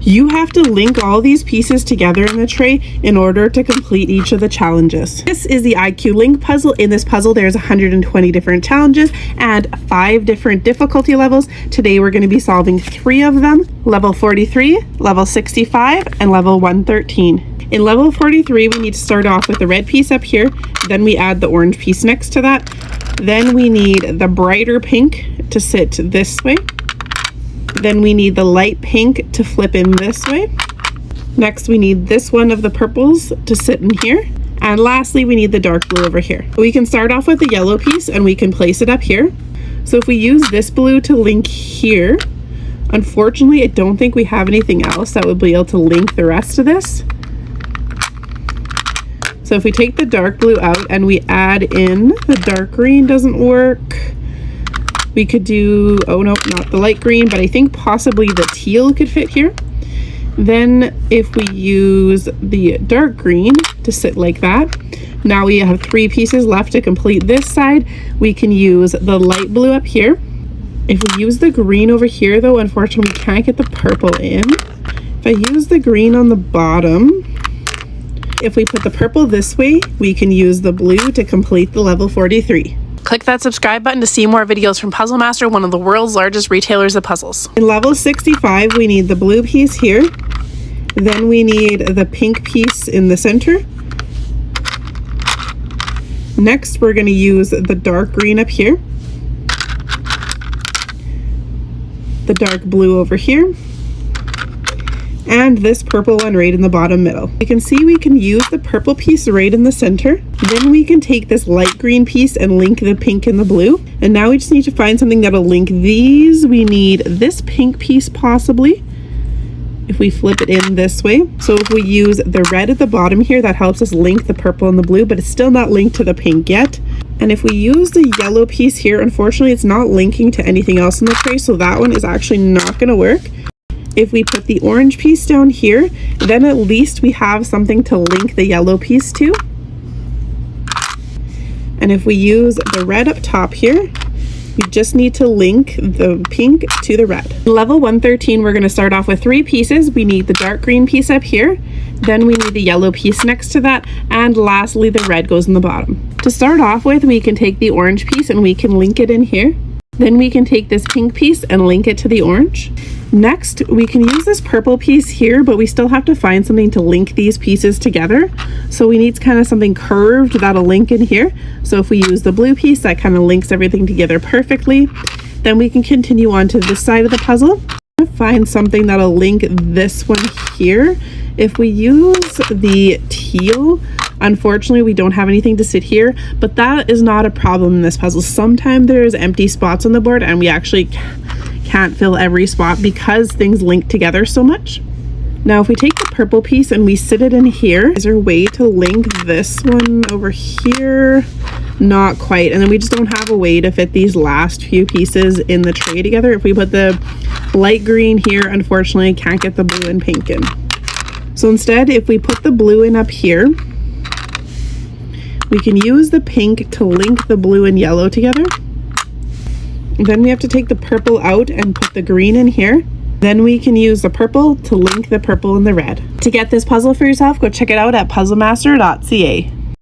You have to link all these pieces together in the tray in order to complete each of the challenges. This is the IQ Link puzzle. In this puzzle, there's 120 different challenges and 5 different difficulty levels. Today, we're going to be solving 3 of them: level 43, level 65, and level 113. In level 43, we need to start off with the red piece up here. Then we add the orange piece next to that. Then we need the brighter pink to sit this way. Then we need the light pink to flip in this way. Next, we need this one of the purples to sit in here. And lastly, we need the dark blue over here. We can start off with the yellow piece and we can place it up here. So if we use this blue to link here, unfortunately, I don't think we have anything else that would be able to link the rest of this. So if we take the dark blue out and we add in the dark green, doesn't work. We could do, oh no, not the light green, but I think possibly the teal could fit here. Then if we use the dark green to sit like that, now we have 3 pieces left to complete this side. We can use the light blue up here. If we use the green over here though, unfortunately we can't get the purple in. If I use the green on the bottom, if we put the purple this way, we can use the blue to complete the level 43. Click that subscribe button to see more videos from Puzzle Master, one of the world's largest retailers of puzzles. In level 65, we need the blue piece here. Then we need the pink piece in the center. Next, we're going to use the dark green up here. The dark blue over here. And this purple one right in the bottom middle. You can see we can use the purple piece right in the center. Then we can take this light green piece and link the pink and the blue. And now we just need to find something that'll link these. We need this pink piece possibly, if we flip it in this way. So if we use the red at the bottom here, that helps us link the purple and the blue, but it's still not linked to the pink yet. And if we use the yellow piece here, unfortunately it's not linking to anything else in the tray, so that one is actually not going to work. If we put the orange piece down here, then at least we have something to link the yellow piece to. And if we use the red up top here, we just need to link the pink to the red. Level 113, we're going to start off with 3 pieces. We need the dark green piece up here, then we need the yellow piece next to that, and lastly the red goes in the bottom. To start off with, we can take the orange piece and we can link it in here. Then we can take this pink piece and link it to the orange. Next, we can use this purple piece here, but we still have to find something to link these pieces together. So we need kind of something curved that'll link in here. So if we use the blue piece, that kind of links everything together perfectly. Then we can continue on to this side of the puzzle. Find something that'll link this one here. If we use the teal, unfortunately we don't have anything to sit here, but that is not a problem in this puzzle. Sometimes there's empty spots on the board and we actually can't fill every spot because things link together so much. Now if we take the purple piece and we sit it in here, is there a way to link this one over here? Not quite. And then we just don't have a way to fit these last few pieces in the tray together. If we put the light green here, unfortunately can't get the blue and pink in. So instead, if we put the blue in up here, we can use the pink to link the blue and yellow together. Then we have to take the purple out and put the green in here. Then we can use the purple to link the purple and the red. To get this puzzle for yourself, go check it out at puzzlemaster.ca.